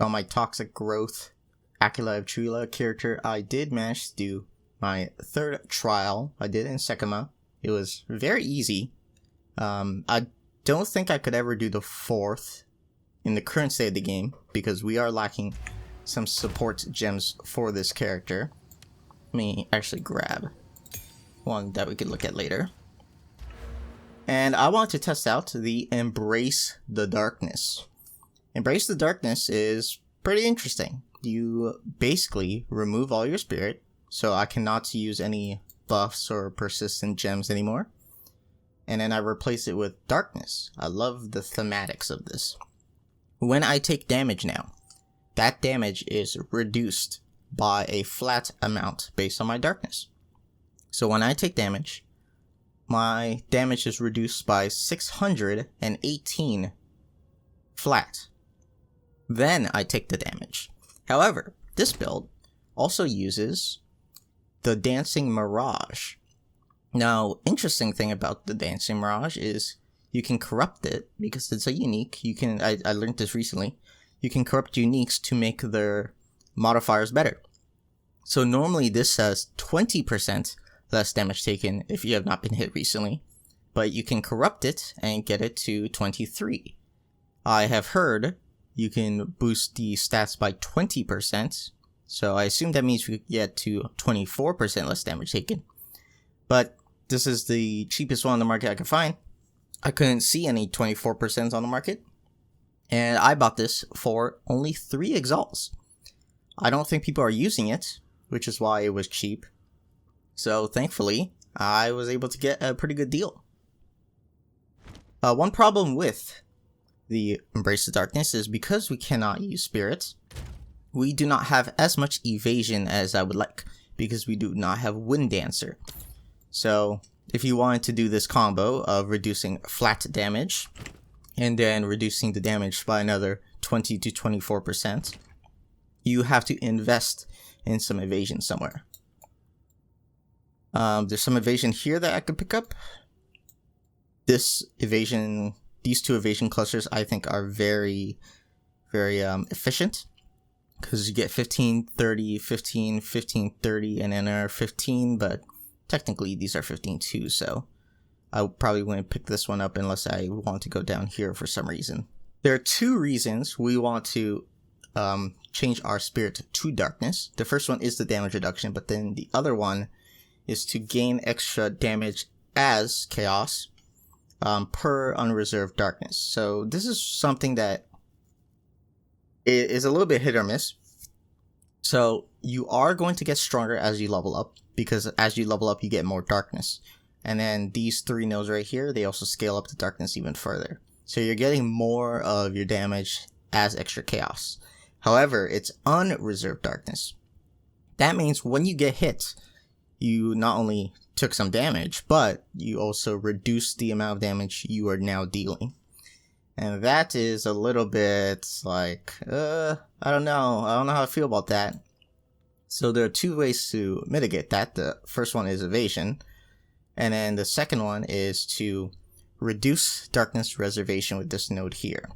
on my Toxic Growth Acolyte of Chayula character, I did manage to do my third trial. I did in Sekima. It was very easy. I don't think I could ever do the fourth in the current state of the game because we are lacking some support gems for this character. Let me actually grab one that we could look at later. And I want to test out the Embrace the Darkness. Embrace the Darkness is pretty interesting. You basically remove all your spirit, so I cannot use any buffs or persistent gems anymore. And then I replace it with darkness. I love the thematics of this. When I take damage now, that damage is reduced by a flat amount based on my darkness. So when I take damage, my damage is reduced by 618 flat. Then I take the damage. However, this build also uses the Dancing Mirage. Now, interesting thing about the Dancing Mirage is you can corrupt it because it's a unique. I learned this recently. You can corrupt uniques to make their modifiers better. So normally this says 20% less damage taken if you have not been hit recently, but you can corrupt it and get it to 23. I have heard you can boost the stats by 20%, so I assume that means we could get to 24% less damage taken. But this is the cheapest one on the market I could find. I couldn't see any 24% on the market, and I bought this for only 3 Exiles. I don't think people are using it, which is why it was cheap. So thankfully, I was able to get a pretty good deal. One problem with the Embrace the Darkness is because we cannot use spirits, we do not have as much evasion as I would like, because we do not have Wind Dancer. So if you wanted to do this combo of reducing flat damage and then reducing the damage by another 20 to 24%, you have to invest in some evasion somewhere. There's some evasion here that I could pick up. These two evasion clusters I think are very, very efficient, because you get 15, 30, 15, 15, 30, and then another 15, but technically these are 15 too, so I probably wouldn't pick this one up unless I want to go down here for some reason. There are 2 reasons we want to change our spirit to darkness. The first one is the damage reduction, but then the other one is to gain extra damage as chaos per unreserved darkness. So this is something that is a little bit hit or miss. So you are going to get stronger as you level up, because as you level up you get more darkness. And then these 3 nodes right here, they also scale up the darkness even further. So you're getting more of your damage as extra chaos. However, it's unreserved darkness. That means when you get hit, you not only took some damage, but you also reduce the amount of damage you are now dealing. And that is a little bit like, I don't know how I feel about that. So there are 2 ways to mitigate that. The first one is evasion, and then the second one is to reduce darkness reservation with this node here.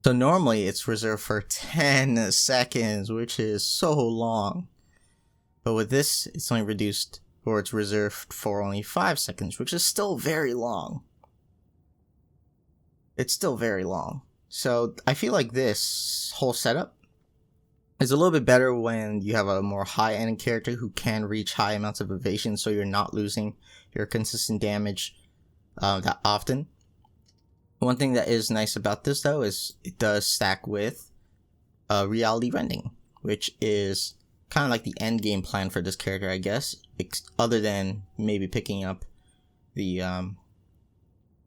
So normally it's reserved for 10 seconds, which is so long. But with this, it's only reduced, or it's reserved for only 5 seconds, which is still very long. It's still very long. So I feel like this whole setup is a little bit better when you have a more high-end character who can reach high amounts of evasion, so you're not losing your consistent damage that often. One thing that is nice about this, though, is it does stack with reality rending, which is kind of like the end game plan for this character, I guess, other than maybe picking up the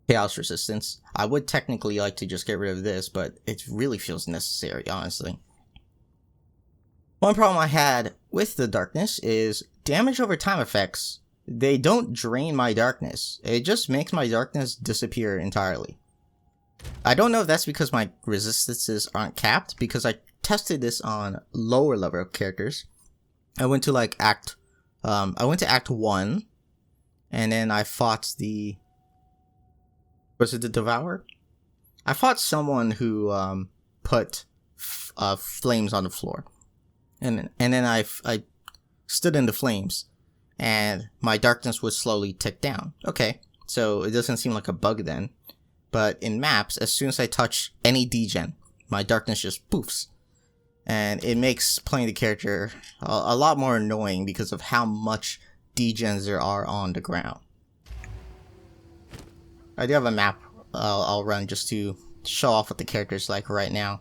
chaos resistance. I would technically like to just get rid of this, but it really feels necessary, honestly. One problem I had with the darkness is damage over time effects. They don't drain my darkness. It just makes my darkness disappear entirely. I don't know if that's because my resistances aren't capped, because I tested this on lower level characters. I went to Act 1, and then I fought was it the Devourer? I fought someone who put flames on the floor, and then I stood in the flames, and my darkness would slowly tick down. Okay, so it doesn't seem like a bug then, but in maps, as soon as I touch any degen, my darkness just poofs. And it makes playing the character a lot more annoying because of how much degens there are on the ground. I do have a map I'll run just to show off what the character is like right now.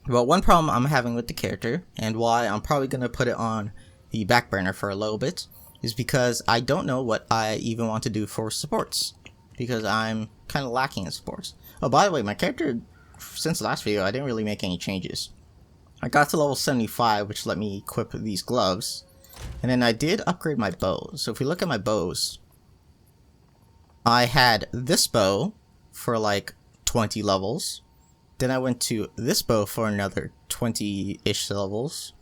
But one problem I'm having with the character, and why I'm probably going to put it on the back burner for a little bit, is because I don't know what I even want to do for supports. Because I'm kind of lacking in supports. Oh, by the way, my character, since the last video, I didn't really make any changes. I got to level 75, which let me equip these gloves. And then I did upgrade my bow. So if we look at my bows, I had this bow for like 20 levels. Then I went to this bow for another 20-ish levels.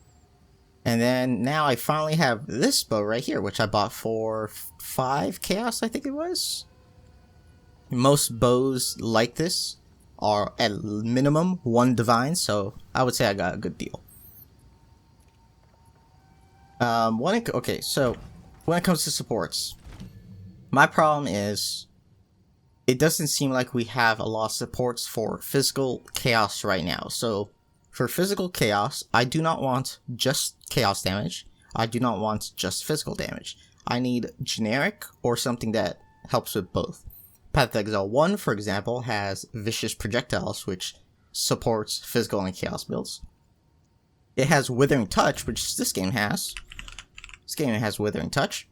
And then now I finally have this bow right here, which I bought for 5 chaos, I think it was. Most bows like this are at minimum 1 divine, so I would say I got a good deal. Okay, so when it comes to supports, my problem is it doesn't seem like we have a lot of supports for physical chaos right now. So for physical chaos, I do not want just chaos damage. I do not want just physical damage. I need generic or something that helps with both. Path of Exile 1, for example, has Vicious Projectiles, which supports physical and chaos builds. It has Withering Touch, which this game has. This game has Withering Touch.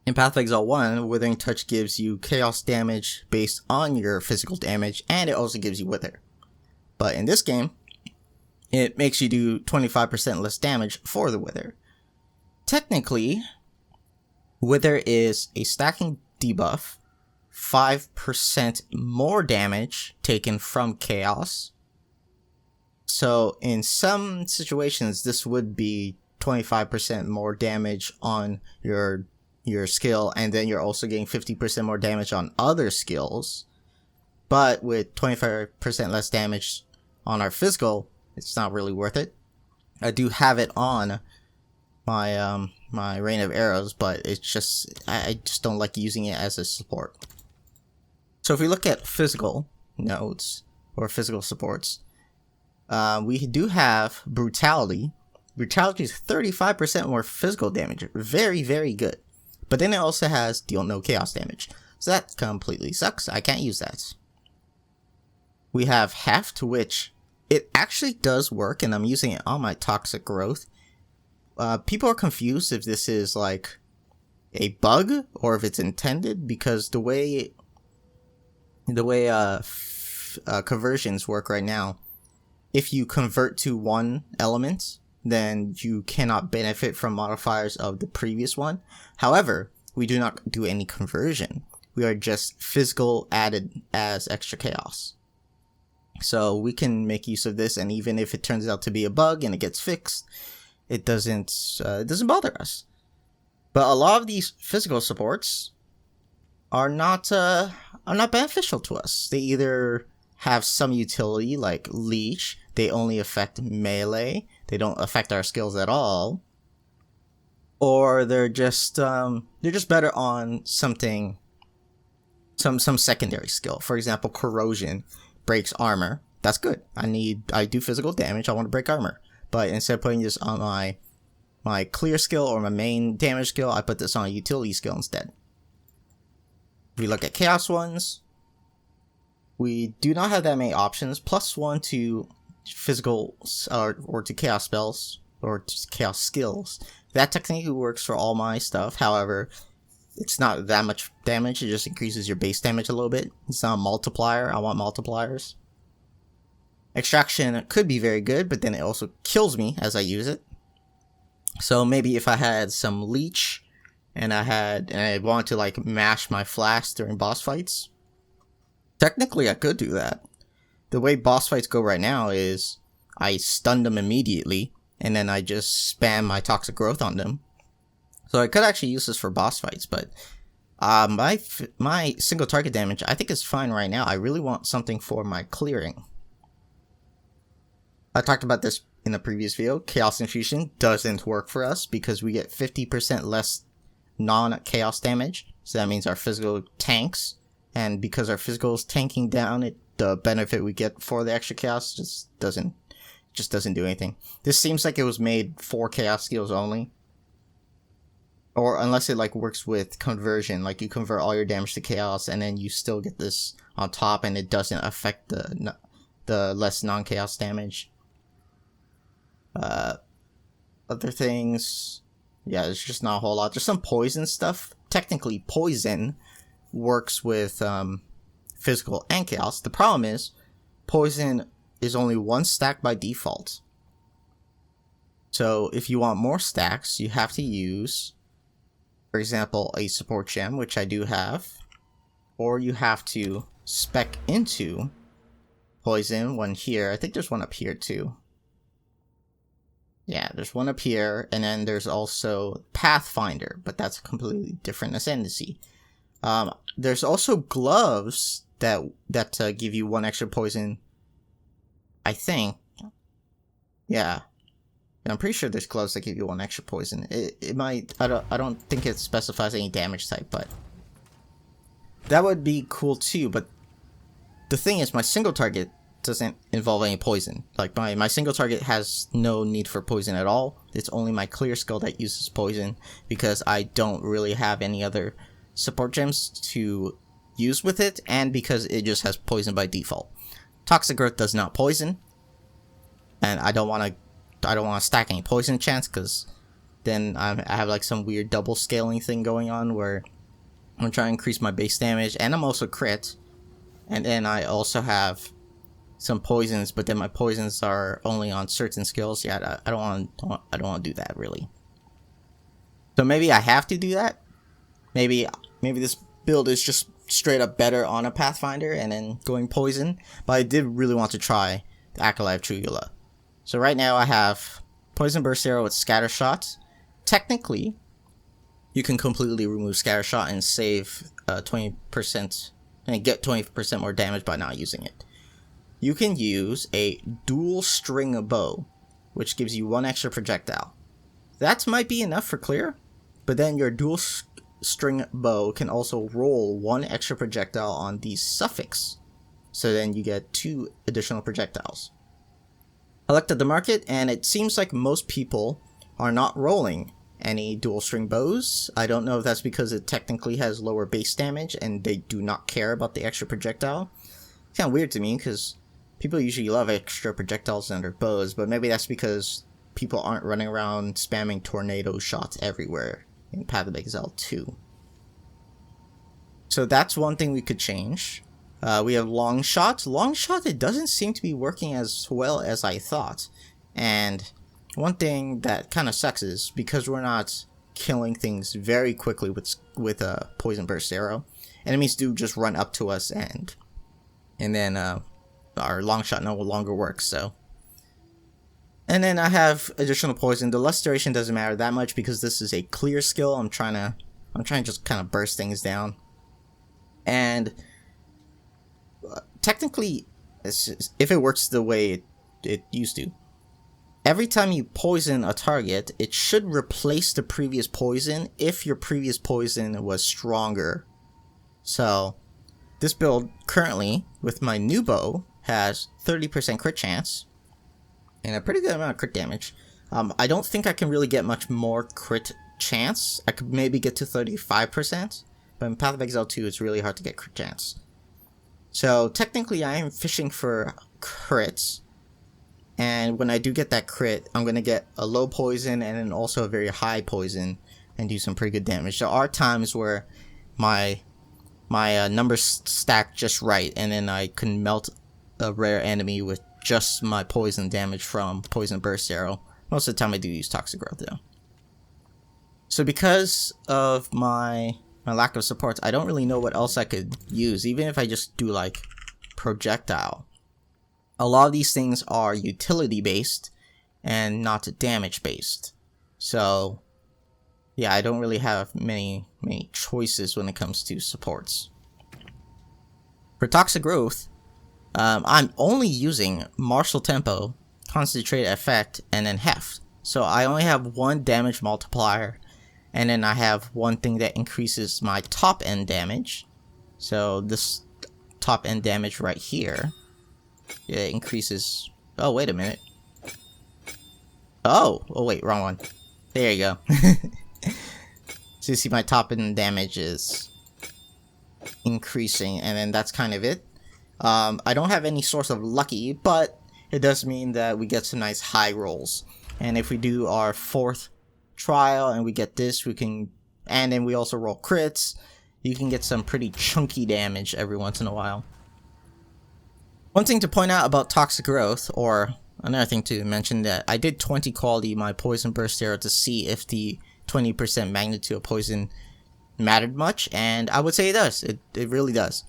In Path of Exile 1, Withering Touch gives you chaos damage based on your physical damage, and it also gives you Wither. But in this game, it makes you do 25% less damage for the Wither. Technically, Wither is a stacking debuff, 5% more damage taken from chaos. So in some situations, this would be 25% more damage on your skill, and then you're also getting 50% more damage on other skills. But with 25% less damage on our physical, it's not really worth it. I do have it on my my Rain of Arrows, but it's just I just don't like using it as a support. So if we look at physical nodes or physical supports, we do have Brutality. Brutality is 35% more physical damage. Very, very good. But then it also has deal no chaos damage. So that completely sucks. I can't use that. We have Heft, which it actually does work, and I'm using it on my Toxic Growth. People are confused if this is like a bug or if it's intended, because the way conversions work right now, if you convert to one element, then you cannot benefit from modifiers of the previous one. However, we do not do any conversion. We are just physical added as extra chaos. So we can make use of this, and even if it turns out to be a bug and it gets fixed, it doesn't bother us. But a lot of these physical supports are not beneficial to us. They either have some utility like Leech, they only affect melee, they don't affect our skills at all, or they're just better on something, some secondary skill. For example, Corrosion breaks armor. That's good. I do physical damage, I want to break armor. But instead of putting this on my clear skill or my main damage skill, I put this on a utility skill instead. If we look at chaos ones, we do not have that many options. +1 to physical or to chaos spells or to chaos skills. That technically works for all my stuff. However, it's not that much damage. It just increases your base damage a little bit. It's not a multiplier. I want multipliers. Extraction could be very good, but then it also kills me as I use it. So maybe if I had some Leech and I wanted to like mash my flask during boss fights, technically I could do that. The way boss fights go right now is I stun them immediately and then I just spam my Toxic Growth on them. So I could actually use this for boss fights, but my single target damage I think is fine right now. I really want something for my clearing. I talked about this in the previous video. Chaos Infusion doesn't work for us because we get 50% less non-chaos damage. So that means our physical tanks. And because our physical is tanking down, the benefit we get for the extra chaos just doesn't do anything. This seems like it was made for chaos skills only. Or unless it like works with conversion, like you convert all your damage to chaos and then you still get this on top and it doesn't affect the less non-chaos damage. Other things, yeah, there's just not a whole lot. There's some poison stuff. Technically, poison works with physical and chaos. The problem is, poison is only one stack by default. So if you want more stacks, you have to use, for example, a support gem, which I do have, or you have to spec into poison, one here. I think there's one up here too. Yeah, there's one up here, and then there's also Pathfinder, but that's a completely different ascendancy. There's also gloves that give you one extra poison, I think. Yeah. And I'm pretty sure there's gloves that give you one extra poison. It might, I don't think it specifies any damage type, but that would be cool too. But the thing is, my single target doesn't involve any poison. Like my single target has no need for poison at all. It's only my clear skill that uses poison because I don't really have any other support gems to use with it, and because it just has poison by default. Toxic Growth does not poison, and I don't want to stack any poison chance because then I have like some weird double scaling thing going on where I'm trying to increase my base damage, and I'm also crit, and then I also have some poisons, but then my poisons are only on certain skills. Yeah, I don't want to do that really. So maybe I have to do that. Maybe this build is just straight up better on a Pathfinder and then going poison. But I did really want to try the Acolyte of Chayula. So right now I have Poison Burst Arrow with Scatter Shot. Technically, you can completely remove Scatter Shot and save 20% and get 20% more damage by not using it. You can use a dual string bow, which gives you one extra projectile. That might be enough for clear, but then your dual string bow can also roll one extra projectile on the suffix, so then you get 2 additional projectiles. I looked at the market, and it seems like most people are not rolling any dual string bows. I don't know if that's because it technically has lower base damage and they do not care about the extra projectile. It's kind of weird to me because people usually love extra projectiles in their bows, but maybe that's because people aren't running around spamming tornado shots everywhere in Path of Exile 2. So that's one thing we could change. We have Long Shot. Long Shot, it doesn't seem to be working as well as I thought. And one thing that kind of sucks is because we're not killing things very quickly with a Poison Burst Arrow, enemies do just run up to us and then our Long Shot no longer works. So, and then I have additional poison. The lust duration doesn't matter that much because this is a clear skill. I'm trying to just kind of burst things down. And technically, if it works the way it used to, every time you poison a target, it should replace the previous poison if your previous poison was stronger. So this build currently with my new bow has 30% crit chance and a pretty good amount of crit damage. I don't think I can really get much more crit chance. I could maybe get to 35%, but in Path of Exile 2 it's really hard to get crit chance. So technically I am fishing for crits, and when I do get that crit, I'm going to get a low poison and then also a very high poison and do some pretty good damage. There are times where my numbers stack just right, and then I can melt a rare enemy with just my poison damage from Poison Burst Arrow. Most of the time I do use Toxic Growth though. So because of my lack of supports, I don't really know what else I could use, even if I just do like projectile. A lot of these things are utility based and not damage based. So yeah, I don't really have many choices when it comes to supports. For Toxic Growth, I'm only using Martial Tempo, concentrate effect, and then heft. So I only have one damage multiplier, and then I have one thing that increases my top end damage. So this top end damage right here, it increases. Oh, wait a minute. Oh wait, wrong one. There you go. So you see my top end damage is increasing, and then that's kind of it. I don't have any source of lucky, but it does mean that we get some nice high rolls. And if we do our 4th trial and we get this, we can, and then we also roll crits, you can get some pretty chunky damage every once in a while. One thing to point out about Toxic Growth, or another thing to mention, that I did 20 quality my Poison Burst Arrow to see if the 20% magnitude of poison mattered much, and I would say it does. It really does.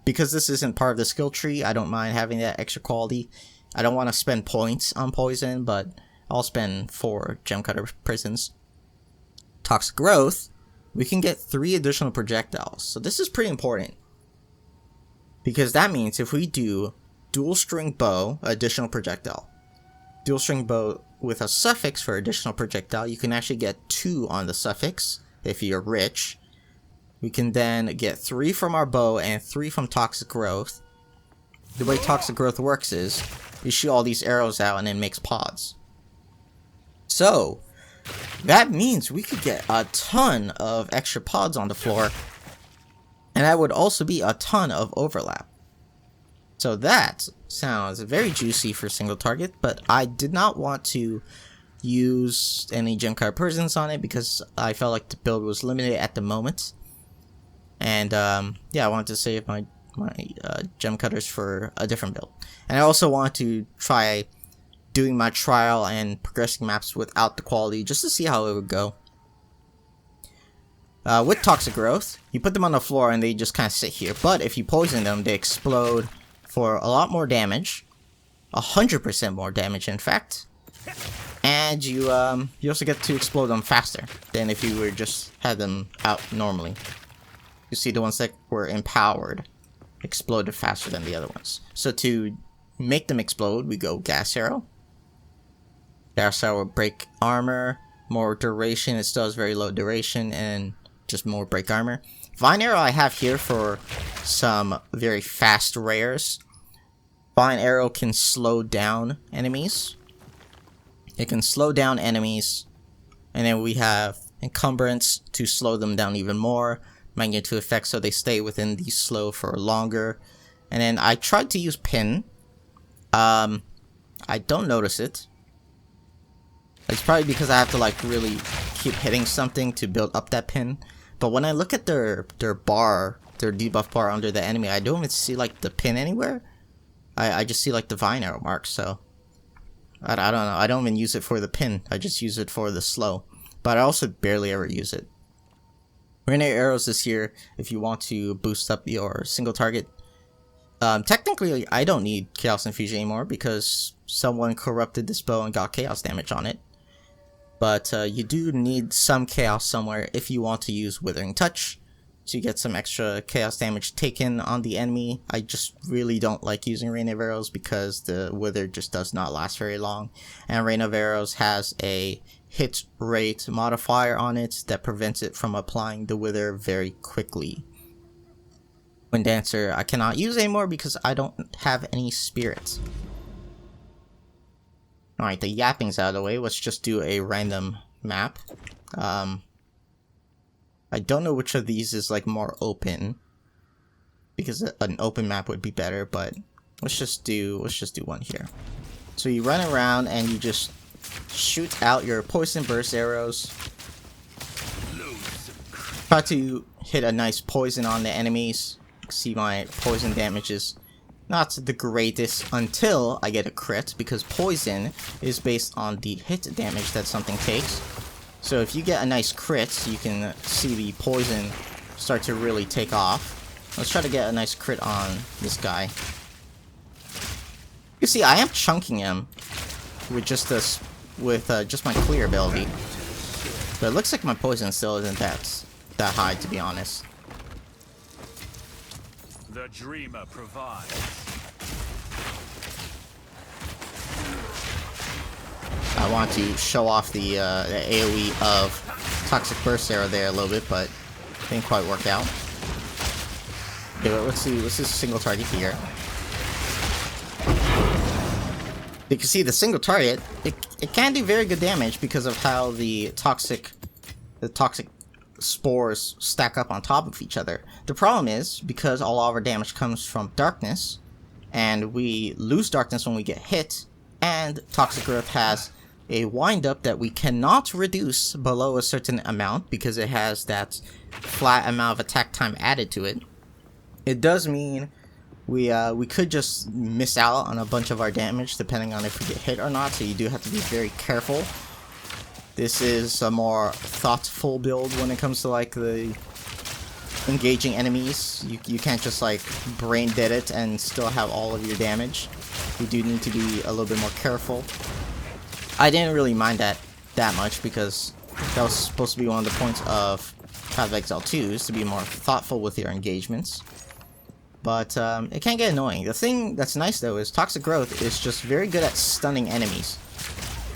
Because this isn't part of the skill tree, I don't mind having that extra quality. I don't want to spend points on poison, but I'll spend 4 Gem Cutter Prisons. Toxic Growth, we can get 3 additional projectiles. So this is pretty important, because that means if we do Dual String Bow, additional projectile. Dual String Bow with a suffix for additional projectile, you can actually get 2 on the suffix if you're rich. We can then get 3 from our bow and 3 from Toxic Growth. The way Toxic Growth works is you shoot all these arrows out and it makes pods. So that means we could get a ton of extra pods on the floor, and that would also be a ton of overlap. So that sounds very juicy for single target, but I did not want to use any Gem Cutter Prisons on it because I felt like the build was limited at the moment. And yeah, I wanted to save my Gem Cutters for a different build. And I also wanted to try doing my trial and progressing maps without the quality, just to see how it would go. With Toxic Growth, you put them on the floor and they just kind of sit here. But if you poison them, they explode for a lot more damage. 100% more damage, in fact. And you also get to explode them faster than if you were just had them out normally. You see, the ones that were empowered exploded faster than the other ones. So to make them explode, we go Gas Arrow. Gas Arrow will break armor, more duration. It still has very low duration, and just more break armor. Vine Arrow I have here for some very fast rares. Vine Arrow can slow down enemies. It can slow down enemies, and then we have Encumbrance to slow them down even more. Magnitude effect, so they stay within the slow for longer. And then I tried to use Pin. I don't notice it. It's probably because I have to like really keep hitting something to build up that pin. But when I look at their bar, their debuff bar under the enemy, I don't even see like the pin anywhere. I just see like the Vine Arrow mark. So I don't know. I don't even use it for the pin. I just use it for the slow. But I also barely ever use it. Grenade Arrows this year, if you want to boost up your single target. Technically, I don't need Chaos Infusion anymore because someone corrupted this bow and got chaos damage on it. But you do need some chaos somewhere if you want to use Withering Touch, so you get some extra chaos damage taken on the enemy. I just really don't like using Rain of Arrows because the Wither just does not last very long. And Rain of Arrows has a hit rate modifier on it that prevents it from applying the Wither very quickly. Wind Dancer I cannot use anymore because I don't have any spirits. Alright, the yapping's out of the way. Let's just do a random map. I don't know which of these is like more open, because an open map would be better, but let's just do one here. So you run around and you just shoot out your Poison Burst Arrows. Try to hit a nice poison on the enemies. See, my poison damage is not the greatest until I get a crit, because poison is based on the hit damage that something takes. So if you get a nice crit, you can see the poison start to really take off. Let's try to get a nice crit on this guy. You see, I am chunking him with just this, with just my clear ability. But it looks like my poison still isn't that high, to be honest. The dreamer provides. I want to show off the AoE of Toxic Burst Arrow there a little bit, but didn't quite work out. Okay, let's do a single target here. You can see the single target, it can do very good damage because of how the toxic spores stack up on top of each other. The problem is, because all of our damage comes from darkness, and we lose darkness when we get hit, and Toxic Growth has a wind-up that we cannot reduce below a certain amount because it has that flat amount of attack time added to it. It does mean we could just miss out on a bunch of our damage depending on if we get hit or not, so you do have to be very careful. This is a more thoughtful build when it comes to like the engaging enemies. You can't just like brain dead it and still have all of your damage. You do need to be a little bit more careful. I didn't really mind that much because that was supposed to be one of the points of Path of Exile 2, is to be more thoughtful with your engagements. But it can get annoying. The thing that's nice though is Toxic Growth is just very good at stunning enemies.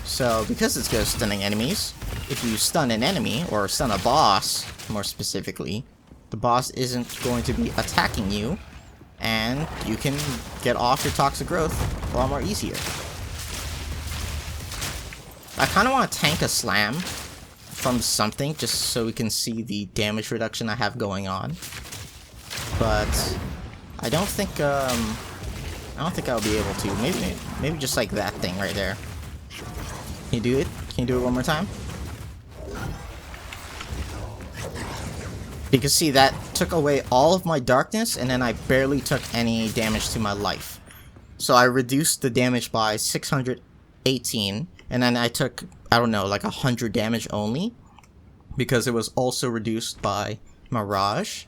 So because it's good at stunning enemies, if you stun an enemy, or stun a boss more specifically, the boss isn't going to be attacking you, and you can get off your Toxic Growth a lot more easier. I kind of want to tank a slam from something just so we can see the damage reduction I have going on. But I don't think I'll be able to. Maybe just like that thing right there. Can you do it? Can you do it one more time? You can see that took away all of my darkness, and then I barely took any damage to my life. So I reduced the damage by 618, and then I took, I don't know, like 100 damage only, because it was also reduced by Mirage.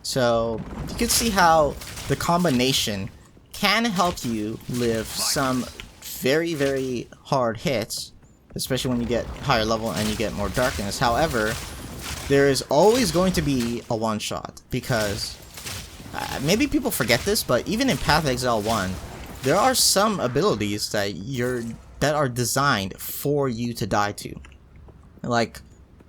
So you can see how the combination can help you live some very, very hard hits, especially when you get higher level and you get more darkness. However, there is always going to be a one-shot, because maybe people forget this, but even in Path of Exile 1, there are some abilities that are designed for you to die to. Like,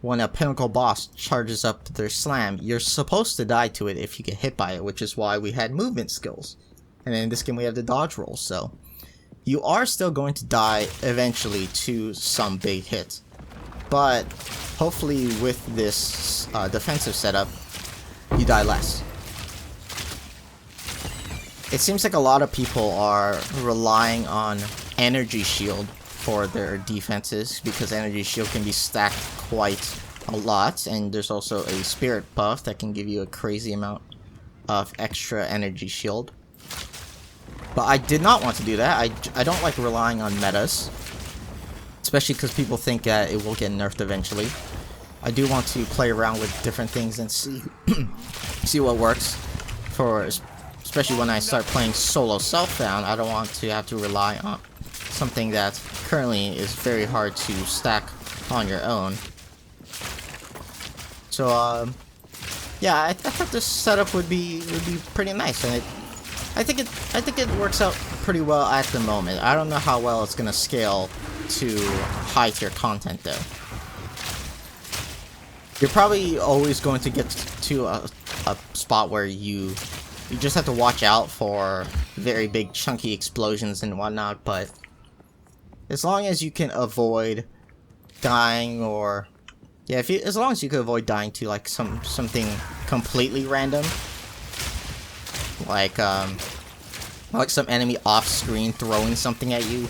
when a pinnacle boss charges up their slam, you're supposed to die to it if you get hit by it, which is why we had movement skills. And in this game we have the dodge roll, so you are still going to die eventually to some big hit. But hopefully with this defensive setup, you die less. It seems like a lot of people are relying on Energy Shield for their defenses, because Energy Shield can be stacked quite a lot, and there's also a Spirit buff that can give you a crazy amount of extra Energy Shield. But I did not want to do that. I don't like relying on metas, especially because people think that it will get nerfed eventually. I do want to play around with different things and see see what works. Especially when I start playing solo self-found, I don't want to have to rely on something that currently is very hard to stack on your own. So yeah, I thought this setup would be pretty nice, and I think it works out pretty well at the moment. I don't know how well it's gonna scale to high tier content though. You're probably always going to get to a spot where you just have to watch out for very big chunky explosions and whatnot, but as long as you can avoid dying, or yeah, as long as you can avoid dying to like something completely random, like some enemy off screen throwing something at you,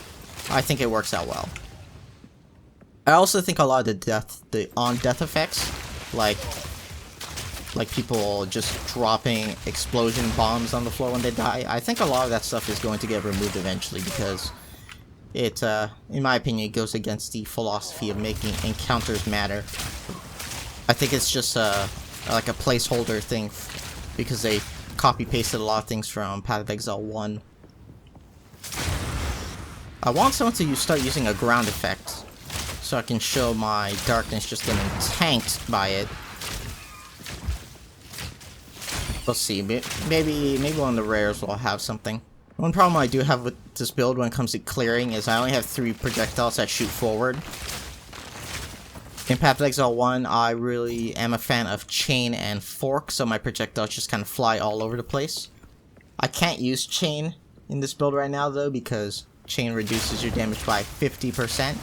I think it works out well. I also think a lot of the on-death effects, like people just dropping explosion bombs on the floor when they die, I think a lot of that stuff is going to get removed eventually, because it, in my opinion, it goes against the philosophy of making encounters matter. I think it's just like a placeholder thing, because they copy-pasted a lot of things from Path of Exile 1. I want someone to start using a ground effect, so I can show my darkness just getting tanked by it. We'll see. Maybe one of the rares will have something. One problem I do have with this build when it comes to clearing is I only have 3 projectiles that shoot forward. In Path of Exile 1, I really am a fan of chain and fork, so my projectiles just kind of fly all over the place. I can't use chain in this build right now though, because chain reduces your damage by 50%.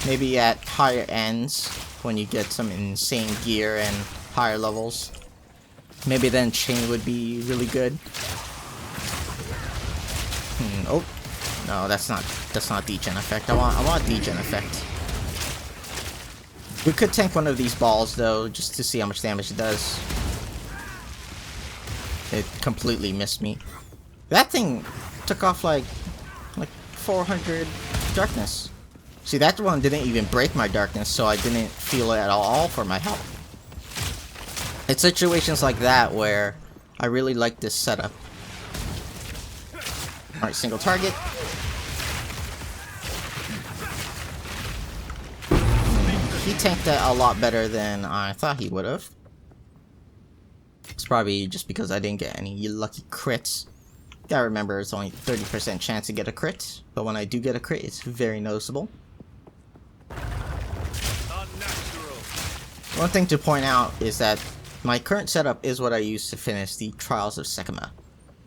Maybe at higher ends, when you get some insane gear and higher levels, maybe then chain would be really good. Oh, no, that's not degen effect. I want degen effect. We could tank one of these balls though, just to see how much damage it does. It completely missed me. That thing took off like 400 darkness. See, that one didn't even break my darkness, so I didn't feel it at all for my health. It's situations like that where I really like this setup. Alright, single target. He tanked that a lot better than I thought he would have. It's probably just because I didn't get any lucky crits. Gotta remember, it's only 30% chance to get a crit, but when I do get a crit, it's very noticeable. One thing to point out is that my current setup is what I use to finish the Trials of Sekima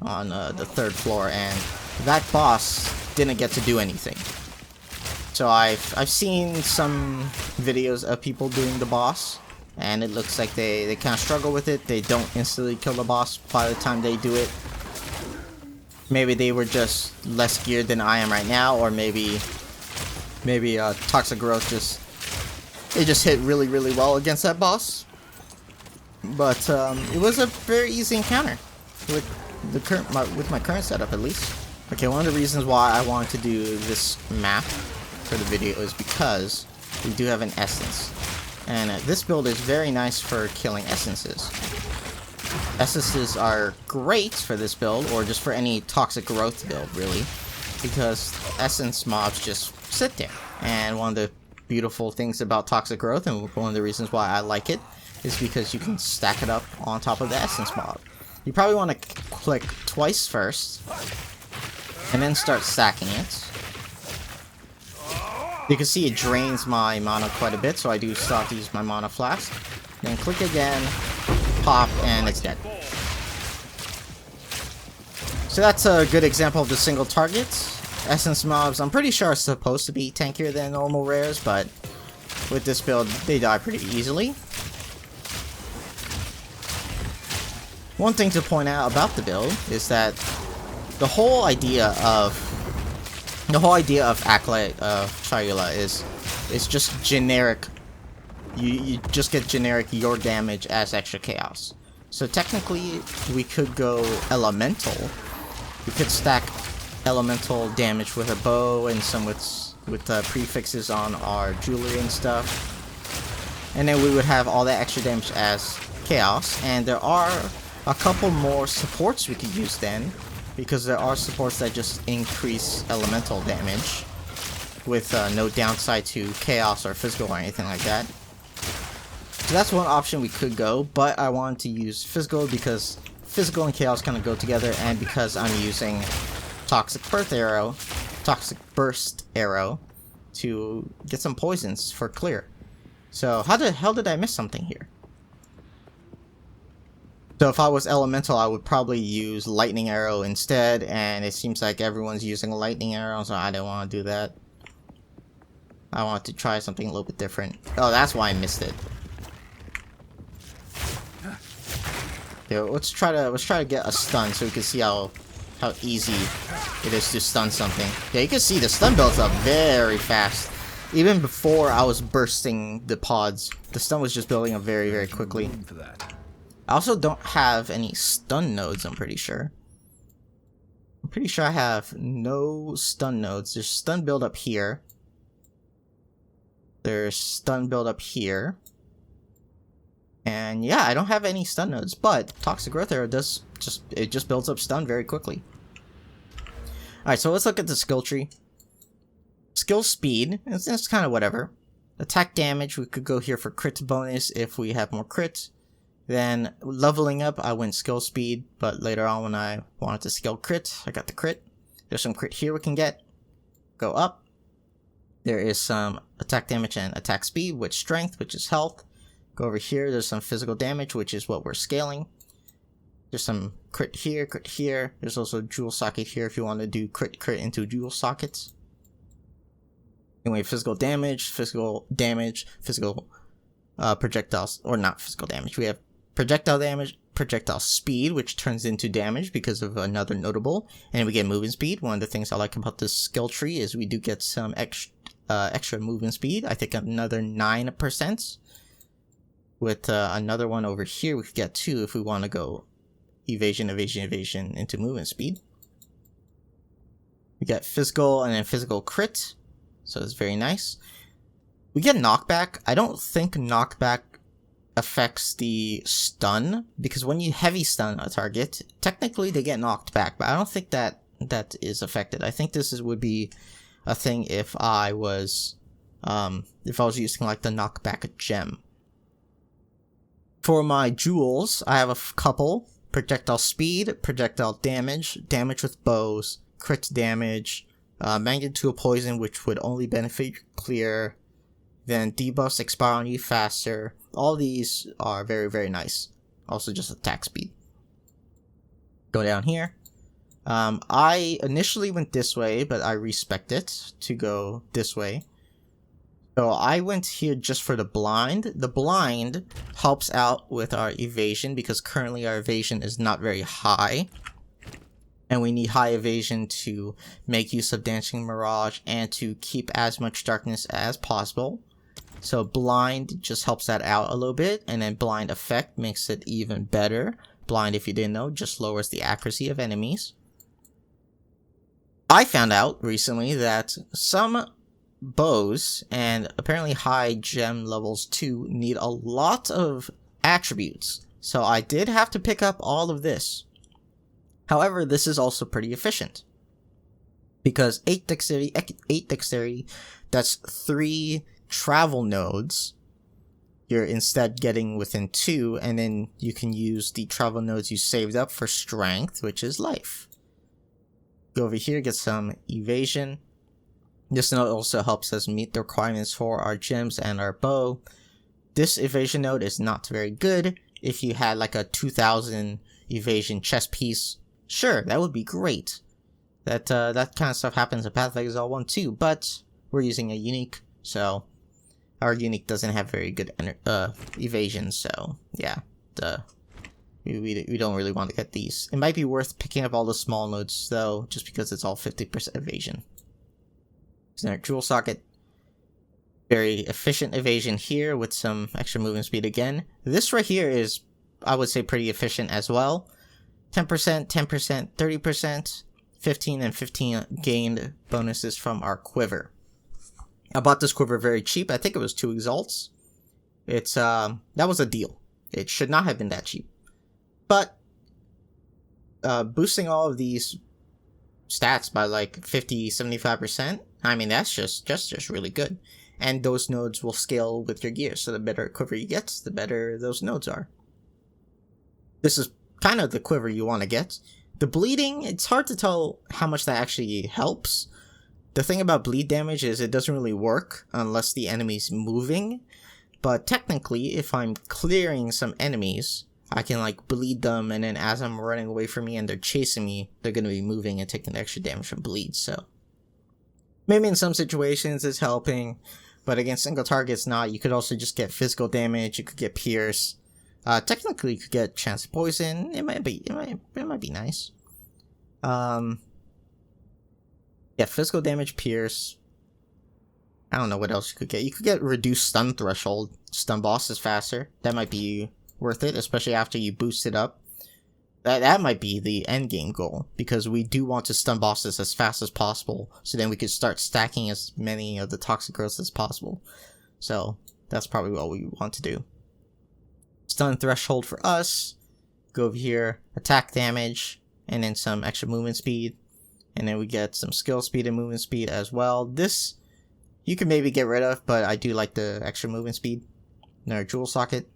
on the 3rd floor, and that boss didn't get to do anything. So I've seen some videos of people doing the boss, and it looks like they kind of struggle with it. They don't instantly kill the boss by the time they do it. Maybe they were just less geared than I am right now, or maybe Toxic Growth just hit really well against that boss. But it was a very easy encounter with my current setup, at least. Okay, one of the reasons why I wanted to do this map for the video is because we do have an essence, and this build is very nice for killing essences. Essences are great for this build, or just for any Toxic Growth build, really, because essence mobs just sit there. And one of the beautiful things about Toxic Growth, and one of the reasons why I like it, is because you can stack it up on top of the essence mob. You probably want to click twice first, and then start stacking it. You can see it drains my mana quite a bit, so I do still have to use my mana flask. Then click again, pop, and it's dead. So that's a good example of the single targets. Essence mobs, I'm pretty sure, are supposed to be tankier than normal rares, but with this build, they die pretty easily. One thing to point out about the build is that the whole idea of Acolyte of Chayula is just generic. You just get generic your damage as extra chaos. So technically, we could go elemental. We could stack elemental damage with a bow and some with prefixes on our jewelry and stuff, and then we would have all that extra damage as chaos. And there are a couple more supports we could use then, because there are supports that just increase elemental damage with no downside to chaos or physical or anything like that. So that's one option we could go, but I wanted to use physical because physical and chaos kind of go together, and because I'm using Toxic Burst Arrow to get some poisons for clear. So how the hell did I miss something here? So if I was elemental, I would probably use Lightning Arrow instead, and it seems like everyone's using a Lightning Arrow, so I didn't want to do that. I wanted to try something a little bit different. Oh, that's why I missed it. Okay, let's try to get a stun so we can see how easy it is to stun something. Yeah, you can see the stun builds up very fast. Even before I was bursting the pods, the stun was just building up very quickly. I also don't have any stun nodes, I'm pretty sure. I'm pretty sure I have no stun nodes. There's stun build up here. There's stun build up here. And yeah, I don't have any stun nodes, but Toxic Growth Arrow does just builds up stun very quickly. Alright, so let's look at the skill tree. Skill speed, it's kind of whatever. Attack damage, we could go here for crit bonus if we have more crits. Then leveling up, I went skill speed, but later on when I wanted to skill crit, I got the crit. There's some crit here we can get. Go up. There is some attack damage and attack speed with strength, which is health. Go over here. There's some physical damage, which is what we're scaling. There's some crit here, crit here. There's also a jewel socket here if you want to do crit into jewel sockets. Anyway, physical damage, projectiles, or not physical damage. We have projectile damage, projectile speed, which turns into damage because of another notable. And we get movement speed. One of the things I like about this skill tree is we do get some extra movement speed. I think another 9%. With another one over here, we could get 2 if we want to go evasion into movement speed. We get physical and then physical crit. So it's very nice. We get knockback. I don't think knockback affects the stun, because when you heavy stun a target, technically they get knocked back, but I don't think that is affected. I think this would be a thing if I was using like the knockback gem. For my jewels, I have a couple. Projectile speed, projectile damage, damage with bows, crit damage, magnitude to poison, which would only benefit clear, then debuffs expire on you faster. All these are very, very nice. Also just attack speed. Go down here. I initially went this way, but I respect it to go this way. So I went here just for the blind. The blind helps out with our evasion because currently our evasion is not very high. And we need high evasion to make use of Dancing Mirage and to keep as much darkness as possible. So blind just helps that out a little bit, and then blind effect makes it even better. Blind, if you didn't know, just lowers the accuracy of enemies. I found out recently that some bows, and apparently high gem levels too, need a lot of attributes. So I did have to pick up all of this. However, this is also pretty efficient. Because 8 dexterity, that's 3 travel nodes. You're instead getting within 2, and then you can use the travel nodes you saved up for strength, which is life. Go over here, get some evasion. This node also helps us meet the requirements for our gems and our bow. This evasion node is not very good. If you had like a 2000 evasion chest piece, sure, that would be great. That kind of stuff happens in Path of Exile 1 too, but we're using a unique, so our unique doesn't have very good evasion, so yeah, we don't really want to get these. It might be worth picking up all the small nodes though, just because it's all 50% evasion. So our jewel socket, very efficient evasion here with some extra movement speed again. This right here is, I would say, pretty efficient as well. 10%, 10%, 30%, 15 and 15 gained bonuses from our quiver. I bought this quiver very cheap. I think it was 2 exalts. It's that was a deal. It should not have been that cheap. But boosting all of these stats by like 50-75%, I mean, that's just really good. And those nodes will scale with your gear, so the better quiver you get, the better those nodes are. This is kind of the quiver you want to get. The bleeding, it's hard to tell how much that actually helps. The thing about bleed damage is it doesn't really work unless the enemy's moving. But technically, if I'm clearing some enemies, I can like bleed them, and then as I'm running away from me and they're chasing me, they're going to be moving and taking extra damage from bleed, so maybe in some situations it's helping, but against single targets not. You could also just get physical damage, you could get pierce. Technically you could get chance of poison. It might be nice. Yeah, physical damage, pierce. I don't know what else you could get. You could get reduced stun threshold. Stun bosses faster. That might be worth it, especially after you boost it up. That might be the end game goal, because we do want to stun bosses as fast as possible, so then we could start stacking as many of the toxic growths as possible. So that's probably what we want to do. Stun threshold for us. Go over here, attack damage, and then some extra movement speed. And then we get some skill speed and movement speed as well. This you can maybe get rid of, but I do like the extra movement speed. Another jewel socket.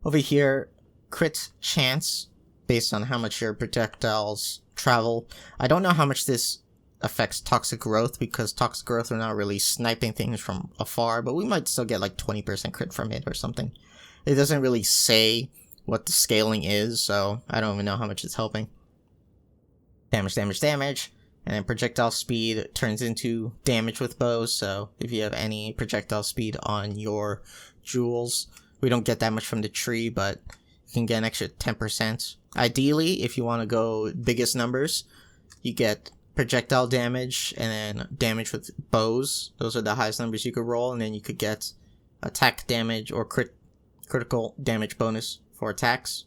Over here, crit chance based on how much your projectiles travel. I don't know how much this affects toxic growth, because toxic growth are not really sniping things from afar, but we might still get like 20% crit from it or something. It doesn't really say what the scaling is, so I don't even know how much it's helping. Damage, damage, damage. And then projectile speed turns into damage with bows, so if you have any projectile speed on your jewels, we don't get that much from the tree, but you can get an extra 10%. Ideally, if you want to go biggest numbers, you get projectile damage and then damage with bows. Those are the highest numbers you could roll, and then you could get attack damage or critical damage bonus for attacks.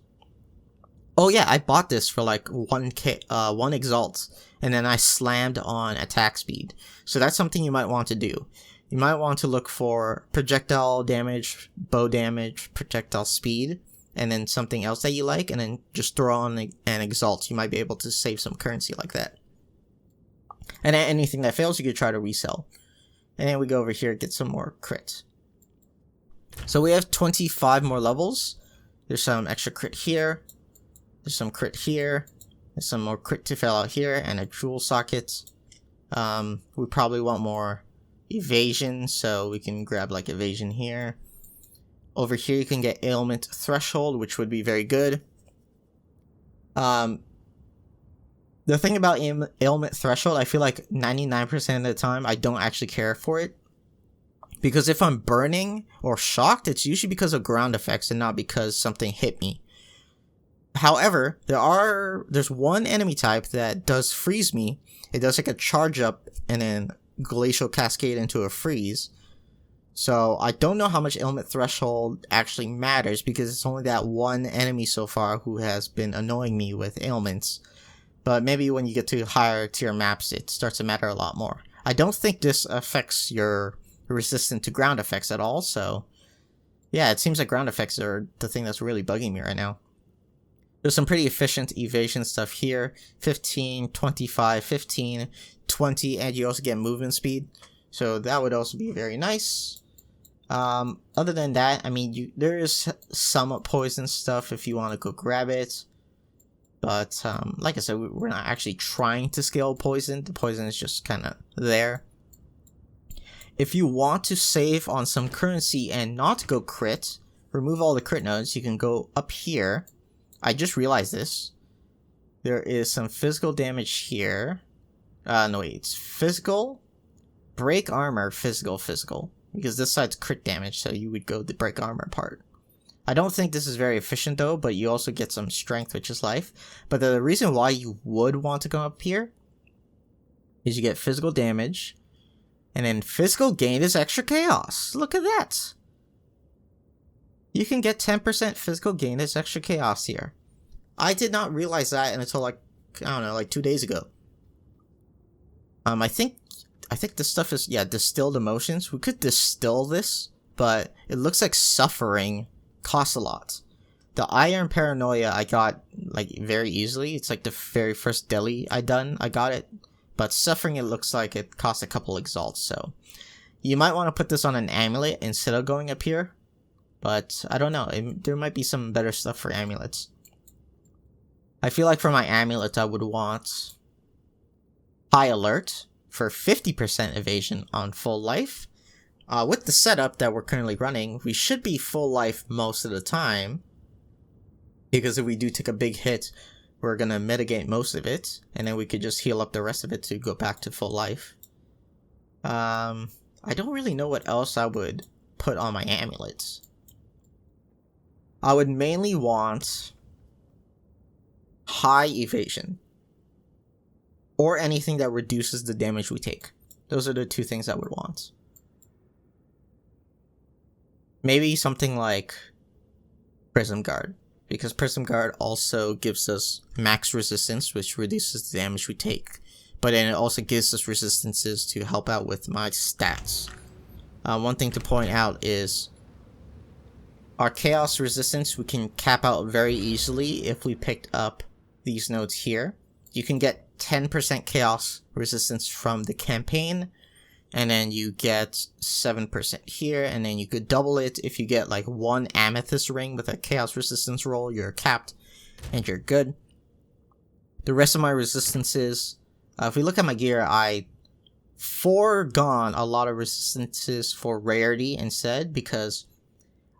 Oh yeah, I bought this for like 1k, 1 exalt, and then I slammed on attack speed. So that's something you might want to do. You might want to look for projectile damage, bow damage, projectile speed, and then something else that you like, and then just throw on an exalt. You might be able to save some currency like that. And then anything that fails, you could try to resell. And then we go over here and get some more crit. So we have 25 more levels. There's some extra crit here. There's some crit here. There's some more crit to fill out here, and a jewel socket. We probably want more evasion, so we can grab like evasion here. Over here you can get ailment threshold, which would be very good. The thing about ailment threshold, I feel like 99% of the time I don't actually care for it. Because if I'm burning or shocked, it's usually because of ground effects and not because something hit me. However, there's one enemy type that does freeze me. It does like a charge up and then glacial cascade into a freeze. So I don't know how much ailment threshold actually matters, because it's only that one enemy so far who has been annoying me with ailments. But maybe when you get to higher tier maps, it starts to matter a lot more. I don't think this affects your resistance to ground effects at all, so yeah, it seems like ground effects are the thing that's really bugging me right now. There's some pretty efficient evasion stuff here. 15, 25, 15, 20, and you also get movement speed. So that would also be very nice. Other than that, I mean, there is some poison stuff if you want to go grab it. But, like I said, we're not actually trying to scale poison. The poison is just kind of there. If you want to save on some currency and not go crit, remove all the crit nodes, you can go up here. I just realized this. There is some physical damage here. No wait, it's physical, break armor, physical. Because this side's crit damage, so you would go the break armor part. I don't think this is very efficient though, but you also get some strength, which is life. But the reason why you would want to go up here is you get physical damage, and then physical gain is extra chaos. Look at that. You can get 10% physical gain as extra chaos here. I did not realize that until like, I don't know, like 2 days ago. I think this stuff is, yeah, distilled emotions. We could distill this, but it looks like suffering costs a lot. The iron paranoia I got like very easily. It's like the very first deli I got it. But suffering, it looks like it costs a couple exalts, so you might want to put this on an amulet instead of going up here. But I don't know, there might be some better stuff for amulets. I feel like for my amulet I would want High Alert for 50% evasion on full life. With the setup that we're currently running, we should be full life most of the time. Because if we do take a big hit, we're gonna mitigate most of it, and then we could just heal up the rest of it to go back to full life. I don't really know what else I would put on my amulets. I would mainly want high evasion, or anything that reduces the damage we take. Those are the two things I would want. Maybe something like Prism Guard, because Prism Guard also gives us max resistance, which reduces the damage we take, but then it also gives us resistances to help out with my stats. One thing to point out is our chaos resistance we can cap out very easily if we picked up these nodes here. You can get 10% chaos resistance from the campaign, and then you get 7% here, and then you could double it if you get like one amethyst ring with a chaos resistance roll. You're capped and you're good. the rest of my resistances, if we look at my gear, I foregone a lot of resistances for rarity instead, because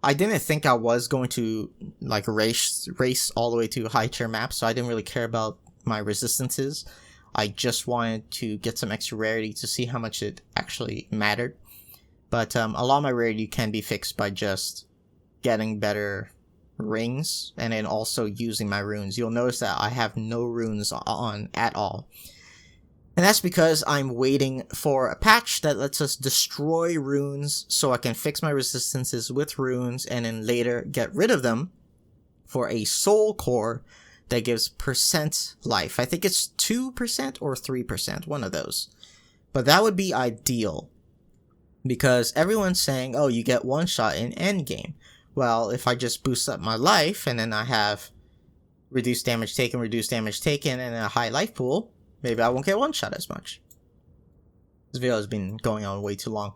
I didn't think I was going to like race all the way to high tier maps, so I didn't really care about my resistances. I just wanted to get some extra rarity to see how much it actually mattered. But a lot of my rarity can be fixed by just getting better rings and then also using my runes. You'll notice that I have no runes on at all. And that's because I'm waiting for a patch that lets us destroy runes so I can fix my resistances with runes and then later get rid of them for a soul core that gives percent life. I think it's 2% or 3%, one of those. But that would be ideal, because everyone's saying, oh, you get one shot in endgame. Well, if I just boost up my life and then I have reduced damage taken, and a high life pool, maybe I won't get one shot as much. This video has been going on way too long.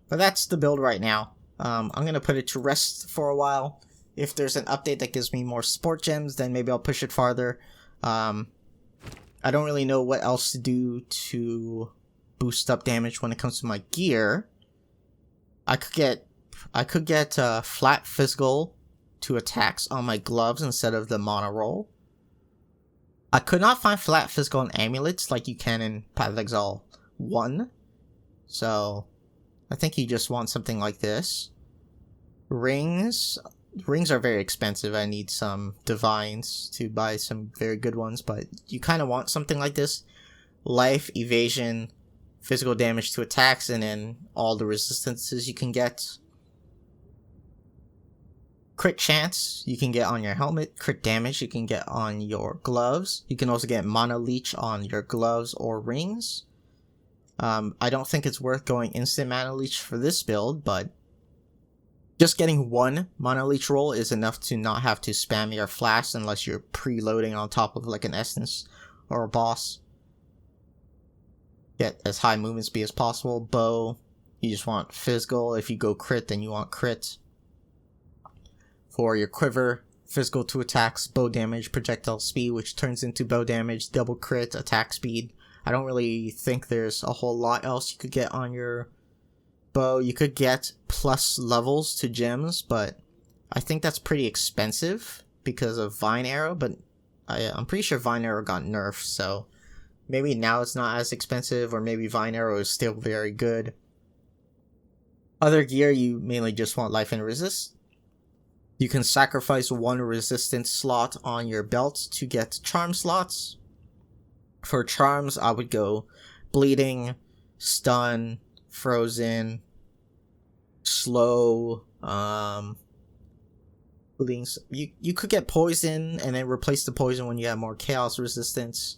But that's the build right now. I'm going to put it to rest for a while. If there's an update that gives me more support gems, then maybe I'll push it farther. I don't really know what else to do to boost up damage when it comes to my gear. I could get flat physical to attacks on my gloves instead of the mono roll. I could not find flat physical and amulets like you can in Path of Exile 1. So I think you just want something like this. Rings are very expensive. I need some divines to buy some very good ones, but you kind of want something like this. Life, evasion, physical damage to attacks, and then all the resistances you can get. Crit chance you can get on your helmet. Crit damage you can get on your gloves. You can also get Mana Leech on your gloves or rings. I don't think it's worth going instant Mana Leech for this build, but just getting one Mana Leech roll is enough to not have to spam your flash unless you're preloading on top of like an Essence or a boss. Get as high movement speed as possible. Bow, you just want physical. If you go crit, then you want crit. For your quiver, physical to attacks, bow damage, projectile speed, which turns into bow damage, double crit, attack speed. I don't really think there's a whole lot else you could get on your bow. You could get plus levels to gems, but I think that's pretty expensive because of Vine Arrow, but I'm pretty sure Vine Arrow got nerfed, so maybe now it's not as expensive, or maybe Vine Arrow is still very good. Other gear, you mainly just want life and resist. You can sacrifice one resistance slot on your belt to get charm slots. For charms, I would go bleeding, stun, frozen, slow, bleeding. You could get poison and then replace the poison when you have more chaos resistance.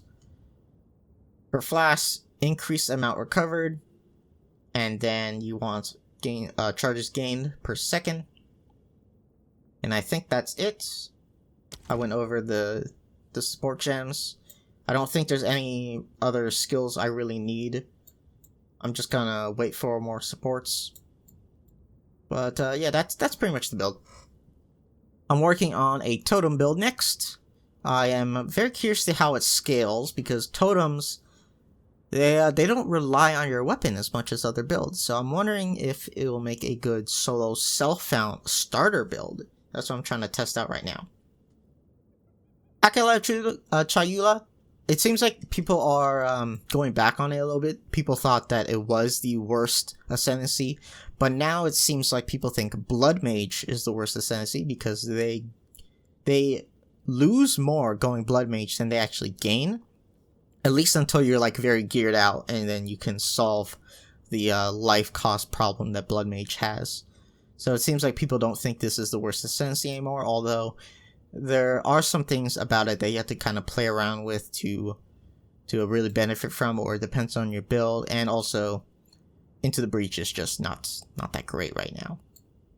For flash, increase amount recovered, and then you want charges gained per second. And I think that's it. I went over the support gems. I don't think there's any other skills I really need. I'm just gonna wait for more supports. But yeah, that's pretty much the build. I'm working on a totem build next. I am very curious to how it scales, because totems, they don't rely on your weapon as much as other builds. So I'm wondering if it will make a good solo self-found starter build. That's what I'm trying to test out right now. Acolyte of Chayula. It seems like people are going back on it a little bit. People thought that it was the worst ascendancy, but now it seems like people think Blood Mage is the worst ascendancy, because they lose more going Blood Mage than they actually gain. At least until you're like very geared out, and then you can solve the life cost problem that Blood Mage has. So it seems like people don't think this is the worst ascendancy anymore, although there are some things about it that you have to kind of play around with to really benefit from, or it depends on your build. And also, Into the Breach is just not that great right now.